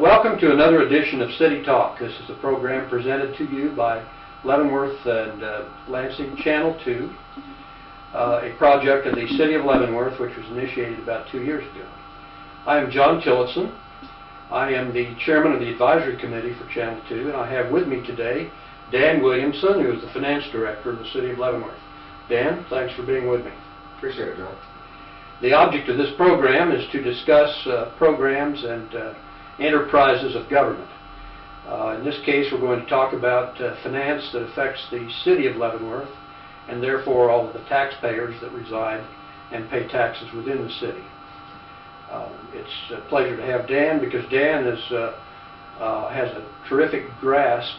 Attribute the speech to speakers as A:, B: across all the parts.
A: Welcome to another edition of City Talk. This is a program presented to you by Leavenworth and Lansing Channel 2, a project of the City of Leavenworth which was initiated about 2 years ago. I am John Tillotson. I am the chairman of the advisory committee for Channel 2, and I have with me today Dan Williamson, who is the finance director of the City of Leavenworth. Dan, thanks for being with me.
B: Appreciate it, John.
A: The object of this program is to discuss programs and enterprises of government. In this case, we're going to talk about finance that affects the City of Leavenworth and therefore all of the taxpayers that reside and pay taxes within the city. It's a pleasure to have Dan because Dan is, has a terrific grasp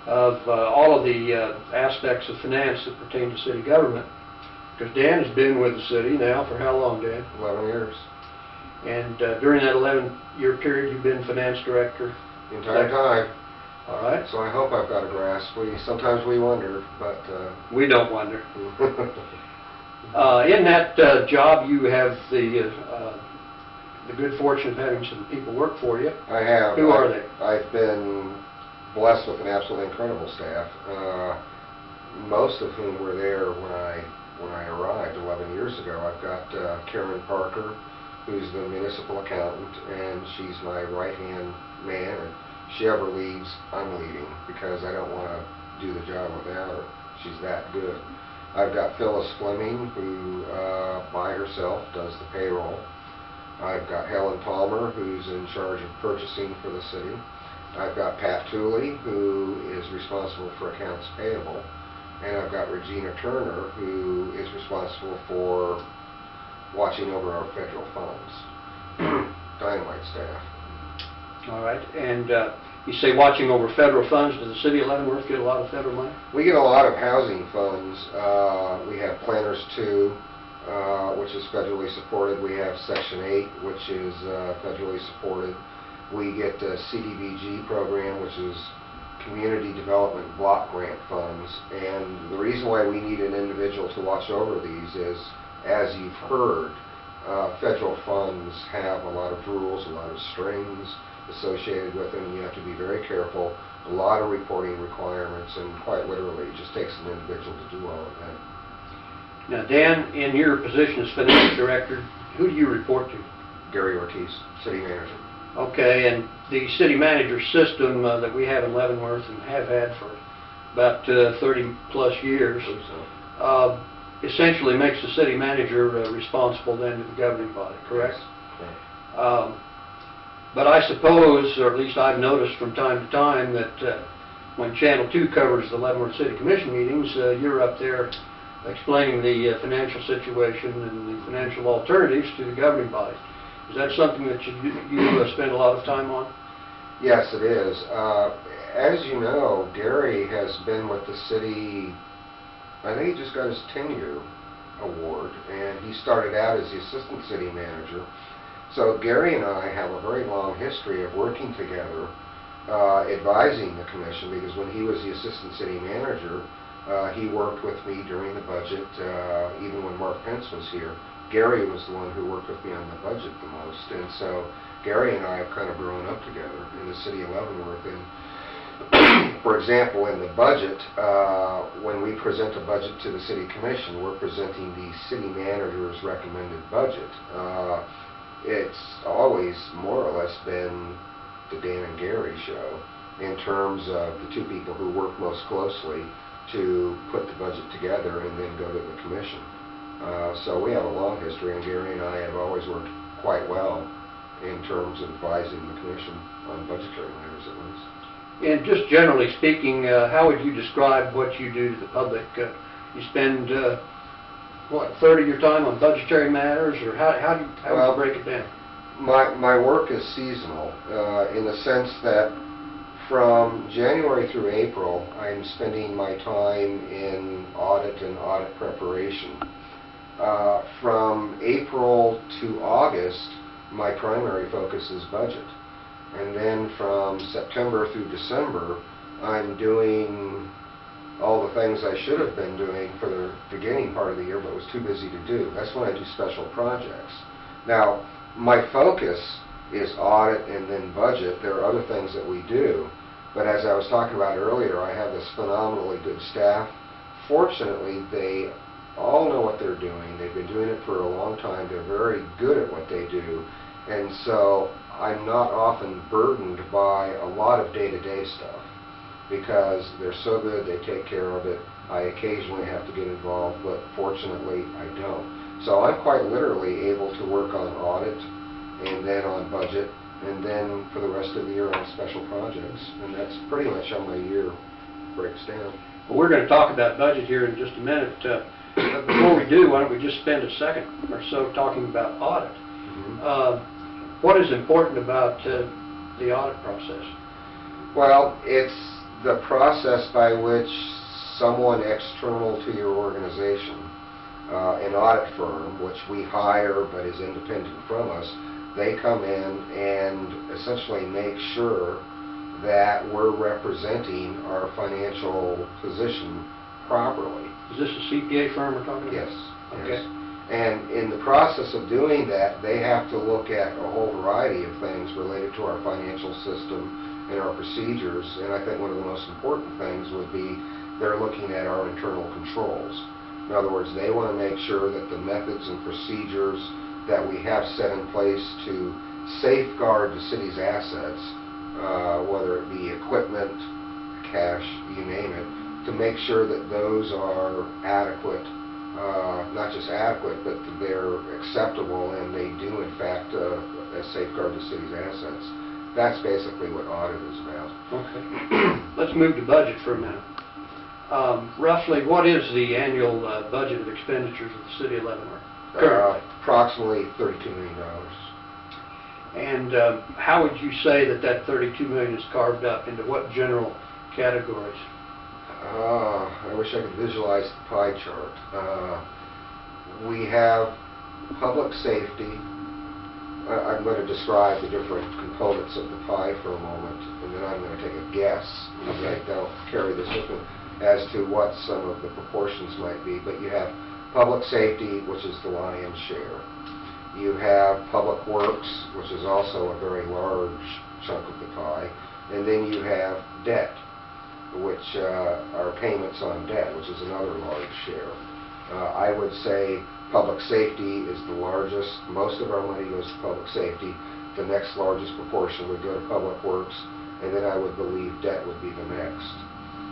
A: of all of the aspects of finance that pertain to city government. Because Dan has been with the city now for how long, Dan?
B: 11 years.
A: And during that 11-year period, you've been finance director?
B: The entire time.
A: All right.
B: So I hope I've got a grasp. Sometimes we wonder, but...
A: We don't wonder. In that job, you have the good fortune of having some people work for you.
B: I have.
A: Who are they?
B: I've been blessed with an absolutely incredible staff, most of whom were there when I arrived 11 years ago. I've got Karen Parker, who's the municipal accountant, and she's my right-hand man. And if she ever leaves, I'm leaving because I don't want to do the job without her. She's that good. I've got Phyllis Fleming, who by herself does the payroll. I've got Helen Palmer, who's in charge of purchasing for the city. I've got Pat Tooley, who is responsible for accounts payable. And I've got Regina Turner, who is responsible for watching over our federal funds. Dynamite staff.
A: All right. And you say watching over federal funds. Does the City of Leavenworth get a lot of federal money?
B: We get a lot of housing funds. We have Planners 2, which is federally supported. We have Section 8, which is federally supported. We get the CDBG program, which is Community Development Block Grant funds. And the reason why we need an individual to watch over these is, as you've heard, federal funds have a lot of rules, a lot of strings associated with them. You have to be very careful. A lot of reporting requirements, and quite literally, it just takes an individual to do all of that.
A: Now, Dan, in your position as finance director, who do you report to?
B: Gary Ortiz, city manager.
A: Okay, and the city manager system that we have in Leavenworth and have had for about 30-plus years essentially makes the city manager responsible then to the governing body, correct?
B: Yes.
A: But I suppose, or at least I've noticed from time to time, that when Channel 2 covers the Leavenworth City Commission meetings, you're up there explaining the financial situation and the financial alternatives to the governing body. Is that something that you spend a lot of time on?
B: Yes, it is. As you know, Gary has been with the city, I think he just got his tenure award, and he started out as the assistant city manager. So Gary and I have a very long history of working together, advising the commission, because when he was the assistant city manager, he worked with me during the budget, even when Mark Pence was here. Gary was the one who worked with me on the budget the most, and so Gary and I have kind of grown up together in the City of Leavenworth. And for example, in the budget, when we present a budget to the City Commission, we're presenting the city manager's recommended budget. It's always more or less been the Dan and Gary show in terms of the two people who work most closely to put the budget together and then go to the commission. So we have a long history, and Gary and I have always worked quite well in terms of advising the commission on budgetary matters at least.
A: And just generally speaking, how would you describe what you do to the public? You spend, what, a third of your time on budgetary matters, or how would you break it down?
B: My work is seasonal in the sense that from January through April, I'm spending my time in audit and audit preparation. From April to August, my primary focus is budget. And then from September through December, I'm doing all the things I should have been doing for the beginning part of the year, but was too busy to do. That's when I do special projects. Now, my focus is audit and then budget. There are other things that we do. But as I was talking about earlier, I have this phenomenally good staff. Fortunately, they all know what they're doing. They've been doing it for a long time. They're very good at what they do. And so I'm not often burdened by a lot of day-to-day stuff because they're so good, they take care of it. I occasionally have to get involved, but fortunately I don't. So I'm quite literally able to work on audit and then on budget and then for the rest of the year on special projects. And that's pretty much how my year breaks down.
A: Well, we're going to talk about budget here in just a minute. But before we do, why don't we just spend a second or so talking about audit. What is important about the audit process?
B: Well, it's the process by which someone external to your organization, an audit firm, which we hire but is independent from us, they come in and essentially make sure that we're representing our financial position properly.
A: Is this a CPA firm we're talking about?
B: Yes.
A: Okay.
B: Yes. And in the process of doing that, they have to look at a whole variety of things related to our financial system and our procedures. And I think one of the most important things would be they're looking at our internal controls. In other words, they want to make sure that the methods and procedures that we have set in place to safeguard the city's assets, whether it be equipment, cash, you name it, to make sure that those are adequate. Not just adequate, but they're acceptable and they do in fact safeguard the city's assets. That's basically what audit is about.
A: Okay. Let's move to budget for a minute. Roughly, what is the annual budget of expenditures of the City of Leavenworth currently?
B: Approximately $32 million.
A: And how would you say that that $32 million is carved up into what general categories?
B: I wish I could visualize the pie chart. We have public safety. I'm going to describe the different components of the pie for a moment, and then I'm going to take a guess, because I don't carry this with me, as to what some of the proportions might be. But you have public safety, which is the lion's share. You have public works, which is also a very large chunk of the pie. And then you have debt, which are payments on debt, which is another large share. I would say public safety is the largest. Most of our money goes to public safety. The next largest proportion would go to public works, and then I would believe debt would be the next.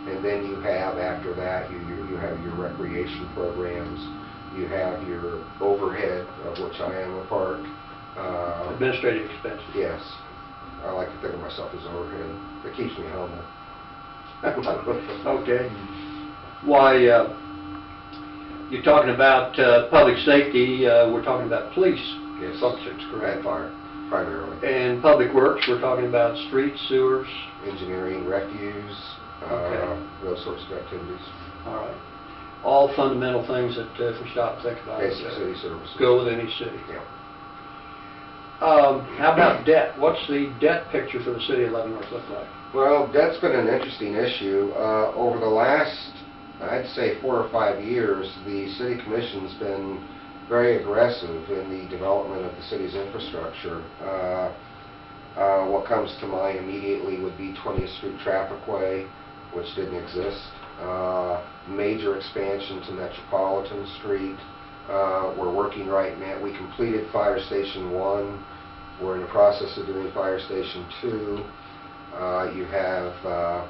B: And then you have, after that, you have your recreation programs. You have your overhead, of which I am a part.
A: Administrative expenses.
B: Yes. I like to think of myself as overhead. It keeps me humble.
A: Okay. Why, you're talking about public safety, we're talking about police
B: Yes.
A: functions, correct?
B: And fire, primarily.
A: And public works, we're talking about streets, sewers.
B: Engineering, refuse,
A: Okay.
B: those sorts of activities.
A: All right. All fundamental things that if we stop and think about it,
B: Basic city services.
A: go with any city.
B: Yeah.
A: How about debt? What's the debt picture for the City of Leavenworth look like?
B: Well, debt's been an interesting issue. Over the last, I'd say, 4 or 5 years, the City Commission's been very aggressive in the development of the city's infrastructure. What comes to mind immediately would be 20th Street Trafficway, which didn't exist. Major expansion to Metropolitan Street. We're working right now. We completed Fire Station 1. We're in the process of doing Fire Station 2. You have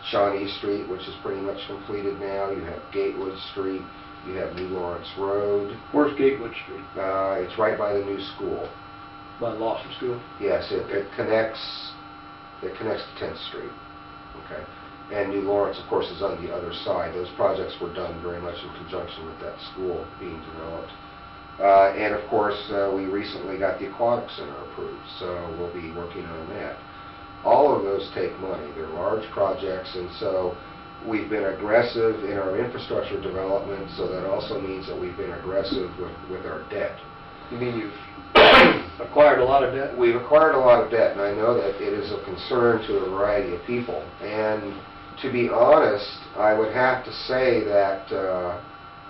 B: Shawnee Street, which is pretty much completed now. You have Gatewood Street. You have New Lawrence Road.
A: Where's Gatewood Street?
B: It's right by the new school.
A: By Lawson School?
B: Yes, it connects to 10th Street. Okay. And New Lawrence, of course, is on the other side. Those projects were done very much in conjunction with that school being developed. And of course, we recently got the Aquatic Center approved, so we'll be working on that. All of those take money. They're large projects, and so we've been aggressive in our infrastructure development, so that also means that we've been aggressive with our debt.
A: You mean you've acquired a lot of debt?
B: We've acquired a lot of debt, and I know that it is a concern to a variety of people. And to be honest, I would have to say that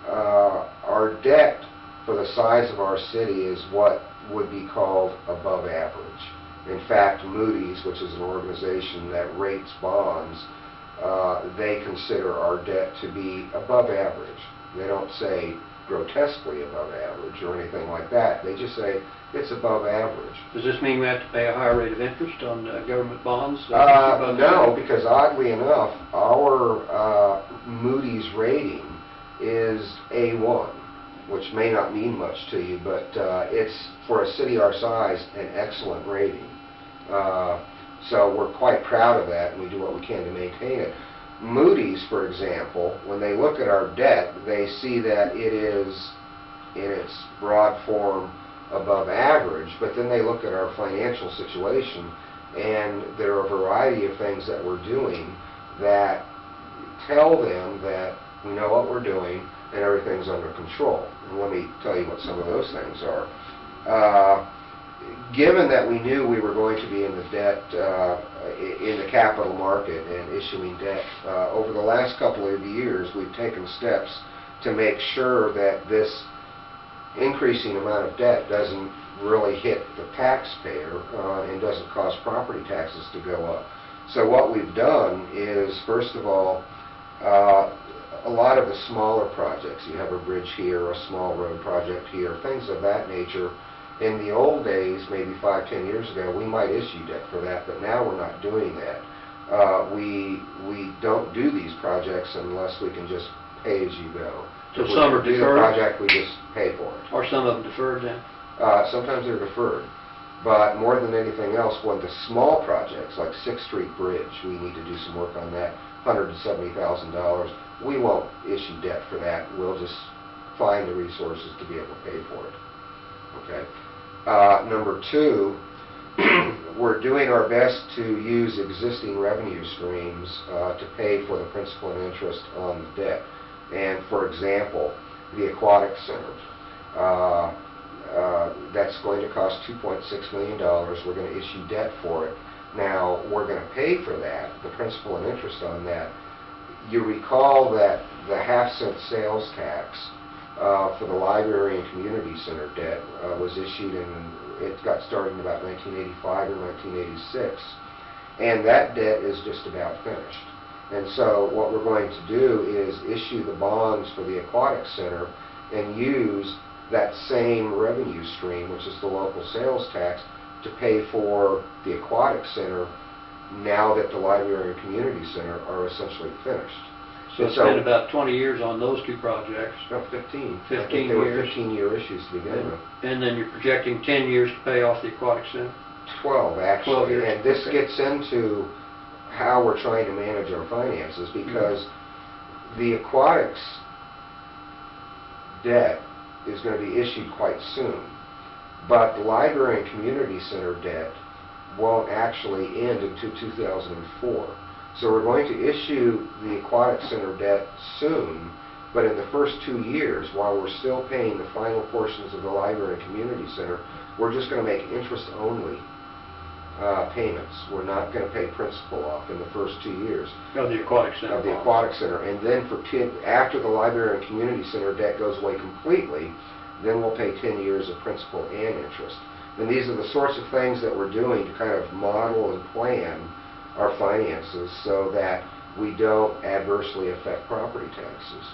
B: our debt for the size of our city is what would be called above average. In fact, Moody's, which is an organization that rates bonds, they consider our debt to be above average. They don't say grotesquely above average or anything like that. They just say it's above average.
A: Does this mean we have to pay a higher rate of interest on government bonds?
B: No, because oddly enough, our Moody's rating is A1, which may not mean much to you, but it's, for a city our size, an excellent rating. So we're quite proud of that, and we do what we can to maintain it. Moody's, for example, when they look at our debt, they see that it is, in its broad form, above average, but then they look at our financial situation, and there are a variety of things that we're doing that tell them that we know what we're doing and everything's under control. And let me tell you what some of those things are. Given that we knew we were going to be in the debt, in the capital market and issuing debt, over the last couple of years we've taken steps to make sure that this increasing amount of debt doesn't really hit the taxpayer and doesn't cause property taxes to go up. So what we've done is, first of all, a lot of the smaller projects, you have a bridge here, a small road project here, things of that nature. In the old days, maybe 5-10 years ago, we might issue debt for that, but now we're not doing that. We don't do these projects unless we can just pay as you go.
A: So some are
B: deferred. Do the project, we just pay for it.
A: Are some of them deferred then?
B: Sometimes they're deferred. But more than anything else, when the small projects, like 6th Street Bridge, we need to do some work on that, $170,000, we won't issue debt for that. We'll just find the resources to be able to pay for it. Okay. Number two, we're doing our best to use existing revenue streams to pay for the principal and interest on the debt. And for example, the Aquatic Center, that's going to cost $2.6 million. We're going to issue debt for it. Now, we're going to pay for that, the principal and interest on that. You recall that the half-cent sales tax for the library and community center debt was issued, and it got started in about 1985 or 1986, and that debt is just about finished. And so what we're going to do is issue the bonds for the Aquatic Center and use that same revenue stream, which is the local sales tax, to pay for the Aquatic Center now that the library and community center are essentially finished.
A: So it's been about 20 years on those two projects.
B: No, 15.
A: 15
B: I think they were
A: years.
B: 15-year issues to begin with.
A: And then you're projecting 10 years to pay off the Aquatic Center?
B: 12, actually.
A: 12 years.
B: And this
A: Okay.
B: gets into how we're trying to manage our finances, because the Aquatics debt is going to be issued quite soon. But the library and community center debt won't actually end until 2004. So we're going to issue the Aquatic Center debt soon, but in the first 2 years, while we're still paying the final portions of the library and community center, we're just going to make interest-only payments. We're not going to pay principal off in the first 2 years.
A: Of the Aquatic Center.
B: Of the Aquatic Center. And then after the library and community center debt goes away completely, then we'll pay 10 years of principal and interest. And these are the sorts of things that we're doing to kind of model and plan our finances so that we don't adversely affect property taxes.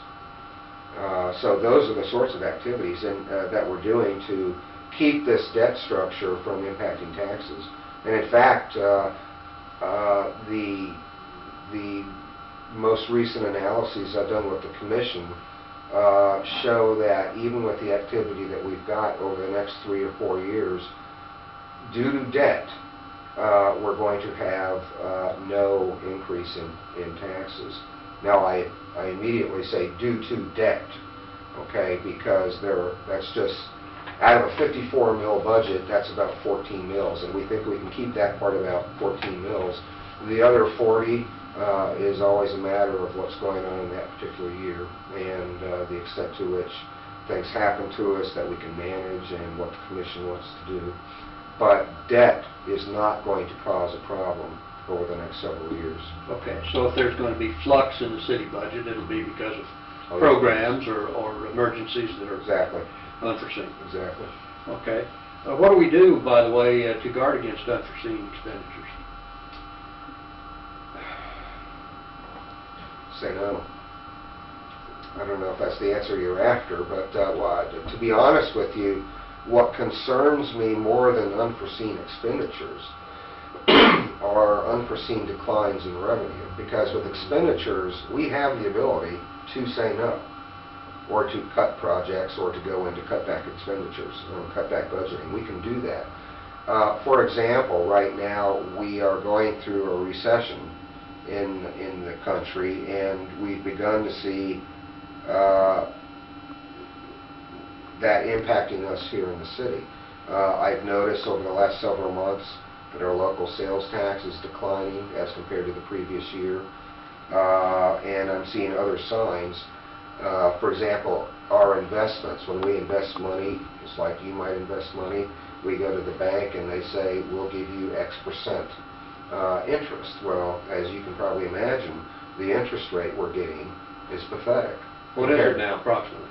B: So those are the sorts of activities that we're doing to keep this debt structure from impacting taxes. And in fact, the most recent analyses I've done with the Commission show that even with the activity that we've got over the next 3 or 4 years, due to debt, we're going to have no increase in taxes. Now, I immediately say due to debt, okay, because that's just, out of a 54 mil budget, that's about 14 mils, and we think we can keep that part about 14 mils. The other 40 is always a matter of what's going on in that particular year and the extent to which things happen to us that we can manage and what the Commission wants to do. But debt is not going to cause a problem over the next several years.
A: Okay, so if there's going to be flux in the city budget, it'll be because of programs or emergencies that are
B: Exactly.
A: unforeseen.
B: Exactly.
A: Okay. What do we do, by the way, to guard against unforeseen expenditures?
B: Say no. I don't know if that's the answer you're after, but to be honest with you, what concerns me more than unforeseen expenditures are unforeseen declines in revenue. Because with expenditures, we have the ability to say no, or to cut projects, or to go into cutback expenditures, cutback budgeting. We can do that. For example, right now we are going through a recession in the country, and we've begun to see that impacting us here in the city. I've noticed over the last several months that our local sales tax is declining as compared to the previous year, and I'm seeing other signs. For example, our investments, when we invest money, just like you might invest money, we go to the bank and they say, we'll give you X% interest. Well, as you can probably imagine, the interest rate we're getting is pathetic.
A: What is it now, approximately?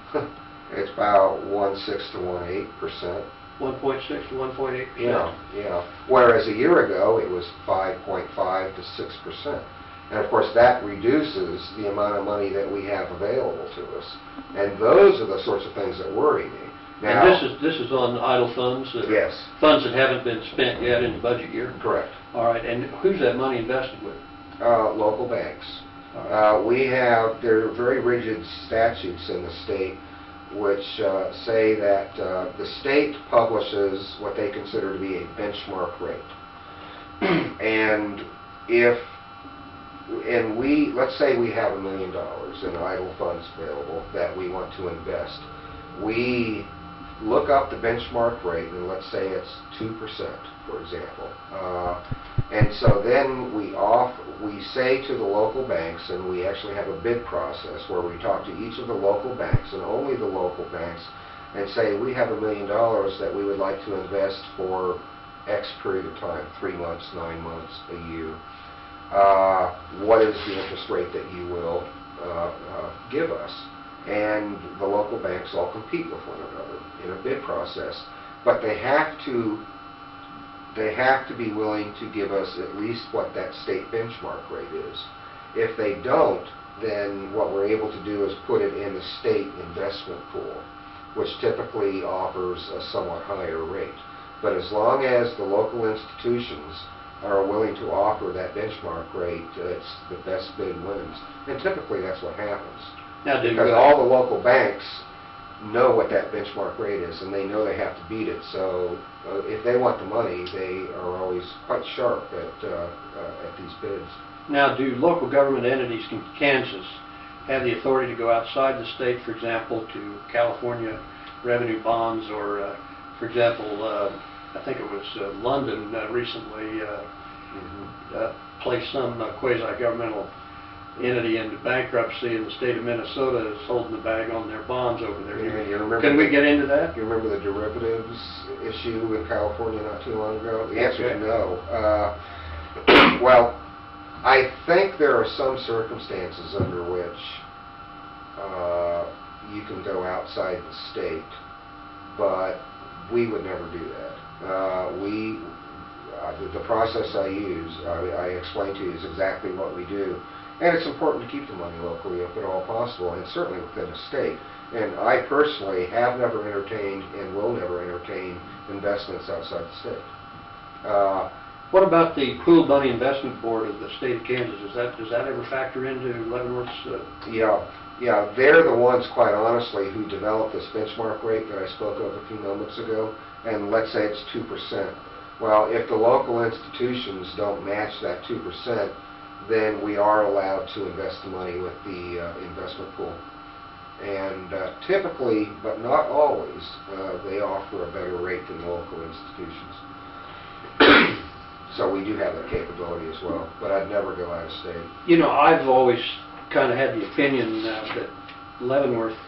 B: It's about 1.6 to 1.8%.
A: 1.6 to 1.8%?
B: Yeah. Whereas a year ago, it was 5.5 to 6%. And of course, that reduces the amount of money that we have available to us. And those are the sorts of things that worry me. Now,
A: and this is on idle funds?
B: Yes.
A: Funds that haven't been spent yet in the budget year?
B: Correct.
A: All right, and who's that money invested with?
B: Local banks. There are very rigid statutes in the state which say that the state publishes what they consider to be a benchmark rate. Let's say we have $1 million in idle funds available that we want to invest. We look up the benchmark rate, and let's say it's 2%, for example. And so then we say to the local banks, and we actually have a bid process where we talk to each of the local banks, and only the local banks, and say, we have $1 million that we would like to invest for X period of time, 3 months, 9 months, a year. What is the interest rate that you will give us? And the local banks all compete with one another in a bid process, but they have to be willing to give us at least what that state benchmark rate is. If they don't, then what we're able to do is put it in the state investment pool, which typically offers a somewhat higher rate. But as long as the local institutions are willing to offer that benchmark rate, it's the best bid wins. And typically that's what happens.
A: Now,
B: because all the local banks know what that benchmark rate is, and they know they have to beat it. So if they want the money, they are always quite sharp at these bids.
A: Now, do local government entities in Kansas have the authority to go outside the state, for example, to California revenue bonds, or, for example, I think it was London recently placed some quasi-governmental entity into bankruptcy, and the state of Minnesota is holding the bag on their bonds over there. Can we get into that?
B: You remember the derivatives issue in California not too long ago? The answer is no. Well, I think there are some circumstances under which you can go outside the state, but we would never do that. The process I use, I explain to you, is exactly what we do. And it's important to keep the money locally if at all possible, and certainly within the state. And I personally have never entertained and will never entertain investments outside the state.
A: What about the Pooled Money Investment Board of the state of Kansas? Does that ever factor into Leavenworth's?
B: Yeah, they're the ones, quite honestly, who developed this benchmark rate that I spoke of a few moments ago. And let's say it's 2%. Well, if the local institutions don't match that 2%, then we are allowed to invest the money with the investment pool. And typically, but not always, they offer a better rate than local institutions. So we do have that capability as well, but I'd never go out of state.
A: You know, I've always kind of had the opinion that Leavenworth,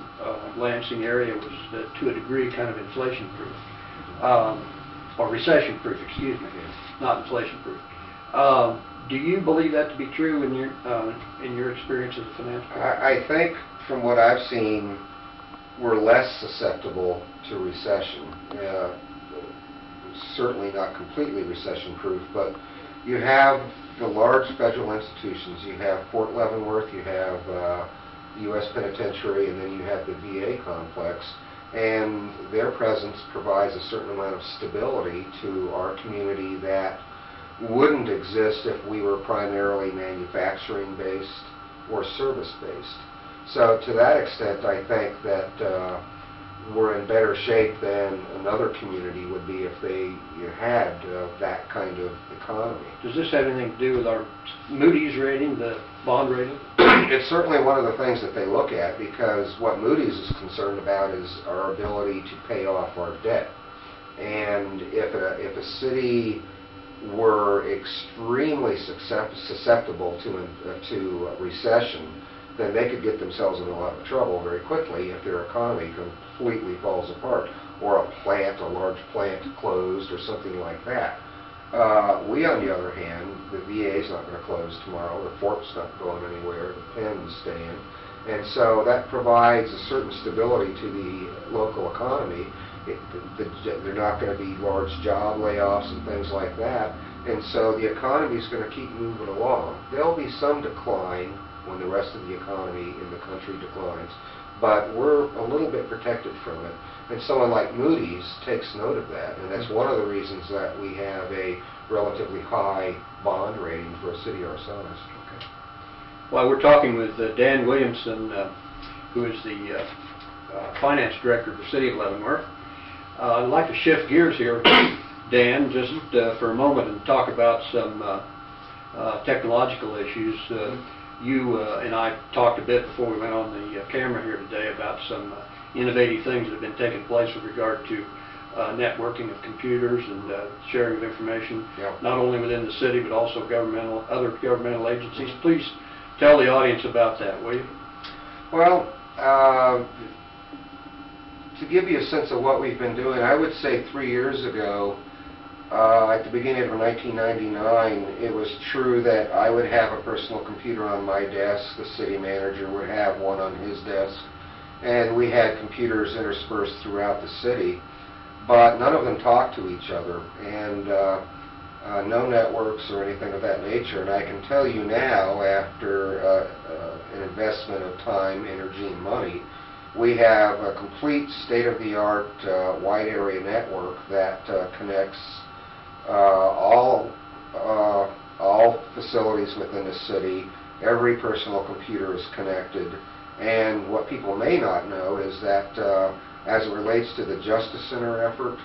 A: Lansing area was, to a degree, kind of inflation-proof. Or recession-proof, excuse me, not inflation-proof. Do you believe that to be true in your experience as a finance person?
B: I think from what I've seen, we're less susceptible to recession. certainly not completely recession-proof, but you have the large federal institutions. You have Fort Leavenworth, you have the U.S. Penitentiary, and then you have the VA complex, and their presence provides a certain amount of stability to our community that wouldn't exist if we were primarily manufacturing-based or service-based. So to that extent, I think that we're in better shape than another community would be if they had that kind of economy.
A: Does this have anything to do with our Moody's rating, the bond rating?
B: It's certainly one of the things that they look at, because what Moody's is concerned about is our ability to pay off our debt. And if a city were extremely susceptible to recession, then they could get themselves in a lot of trouble very quickly if their economy completely falls apart, or a large plant closed, or something like that. We, on the other hand, the VA is not going to close tomorrow, the Fort's not going anywhere, the Penn's staying, and so that provides a certain stability to the local economy. There are not going to be large job layoffs and things like that, and so the economy is going to keep moving along. There'll be some decline when the rest of the economy in the country declines, but we're a little bit protected from it. And someone like Moody's takes note of that, and that's one of the reasons that we have a relatively high bond rating for a city our size.
A: Okay. Well, we're talking with Dan Williamson, who is the Finance Director of the City of Leavenworth. I'd like to shift gears here, Dan, just for a moment and talk about some technological issues. You and I talked a bit before we went on the camera here today about some innovative things that have been taking place with regard to networking of computers and sharing of information, not only within the city but also other governmental agencies. Please tell the audience about that, will you?
B: Well, to give you a sense of what we've been doing, I would say 3 years ago, at the beginning of 1999, it was true that I would have a personal computer on my desk, the city manager would have one on his desk, and we had computers interspersed throughout the city, but none of them talked to each other, and no networks or anything of that nature. And I can tell you now, after an investment of time, energy, and money, we have a complete state-of-the-art wide area network that connects all facilities within the city. Every personal computer is connected, and what people may not know is that as it relates to the Justice Center effort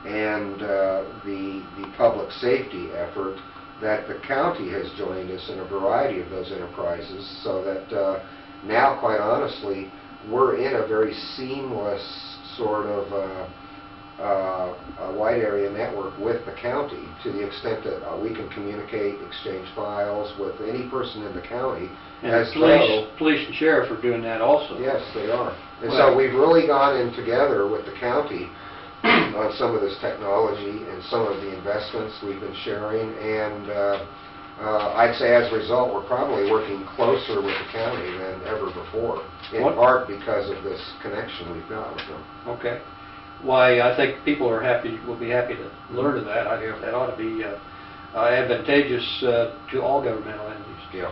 B: and the public safety effort, that the county has joined us in a variety of those enterprises, so that now, quite honestly, we're in a very seamless sort of a wide area network with the county, to the extent that we can communicate, exchange files with any person in the county.
A: And the police and sheriff are doing that also.
B: Yes, they are. And so we've really gone in together with the county on some of this technology and some of the investments we've been sharing, and I'd say as a result we're probably working closer with the county than ever before, in part because of this connection we've got with them.
A: Okay. Why, I think people will be happy to learn of that. I think that ought to be advantageous to all governmental entities.
B: Yeah.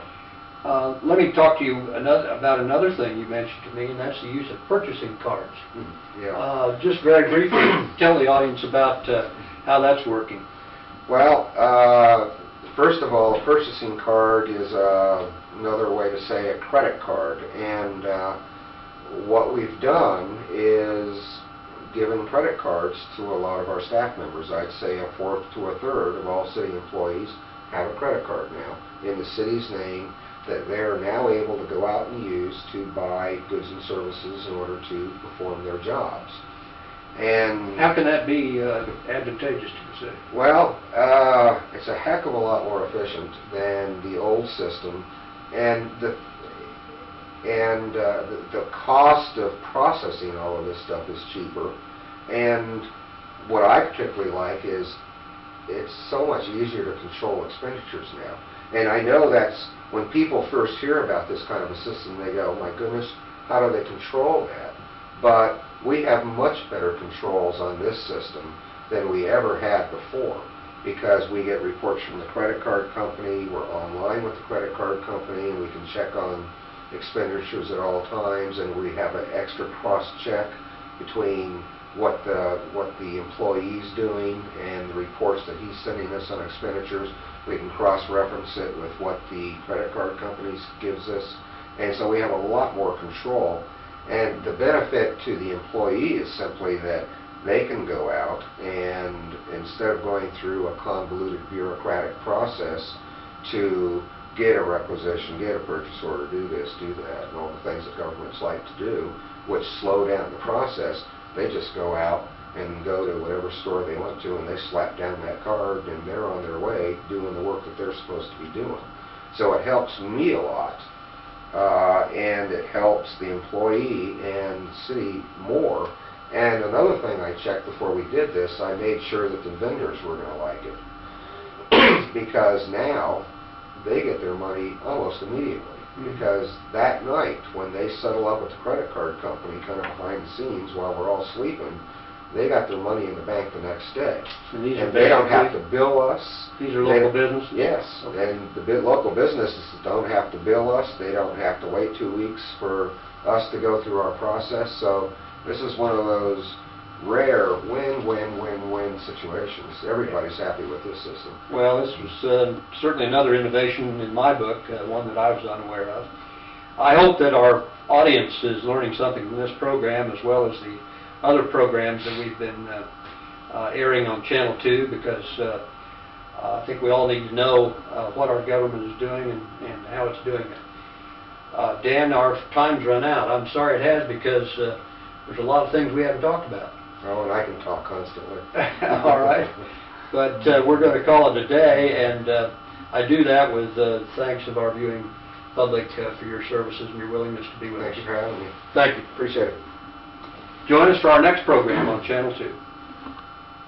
A: Let me talk to you about another thing you mentioned to me, and that's the use of purchasing cards.
B: Yeah.
A: Just very briefly, tell the audience about how that's working.
B: Well, first of all, a purchasing card is another way to say a credit card, and what we've done is given credit cards to a lot of our staff members. I'd say a fourth to a third of all city employees have a credit card now in the city's name that they're now able to go out and use to buy goods and services in order to perform their jobs. And
A: how can that be advantageous to the city?
B: Well, it's a heck of a lot more efficient than the old system, and the cost of processing all of this stuff is cheaper. And what I particularly like is it's so much easier to control expenditures now. And I know that's when people first hear about this kind of a system, they go, oh my goodness, how do they control that? But we have much better controls on this system than we ever had before, because we get reports from the credit card company, we're online with the credit card company, and we can check on expenditures at all times, and we have an extra cross-check between what the employee's doing and the reports that he's sending us on expenditures. We can cross-reference it with what the credit card companies gives us, and so we have a lot more control. And the benefit to the employee is simply that they can go out and, instead of going through a convoluted bureaucratic process to get a requisition, get a purchase order, do this, do that, and all the things that governments like to do, which slow down the process, they just go out and go to whatever store they want to, and they slap down that card, and they're on their way doing the work that they're supposed to be doing. So it helps me a lot, and it helps the employee and the city more. And another thing I checked before we did this, I made sure that the vendors were going to like it. Because now they get their money almost immediately. Because that night, when they settle up with the credit card company, kind of behind the scenes while we're all sleeping, they got their money in the bank the next day.
A: And these are
B: they don't have to bill us.
A: These are local businesses?
B: Yes. Okay. And the local businesses don't have to bill us. They don't have to wait 2 weeks for us to go through our process. So this is one of those rare win-win-win-win situations. Everybody's happy with this system.
A: Well, this was certainly another innovation in my book, one that I was unaware of. I hope that our audience is learning something from this program, as well as the other programs that we've been airing on Channel 2, because I think we all need to know what our government is doing and how it's doing it. Dan, our time's run out. I'm sorry it has, because there's a lot of things we haven't talked about.
B: Oh, and I can talk constantly.
A: All right. But we're going to call it a day, and I do that with thanks of our viewing public for your services and your willingness to be with us.
B: Thanks for having me.
A: Thank you.
B: Appreciate it.
A: Join us for our next program on Channel 2.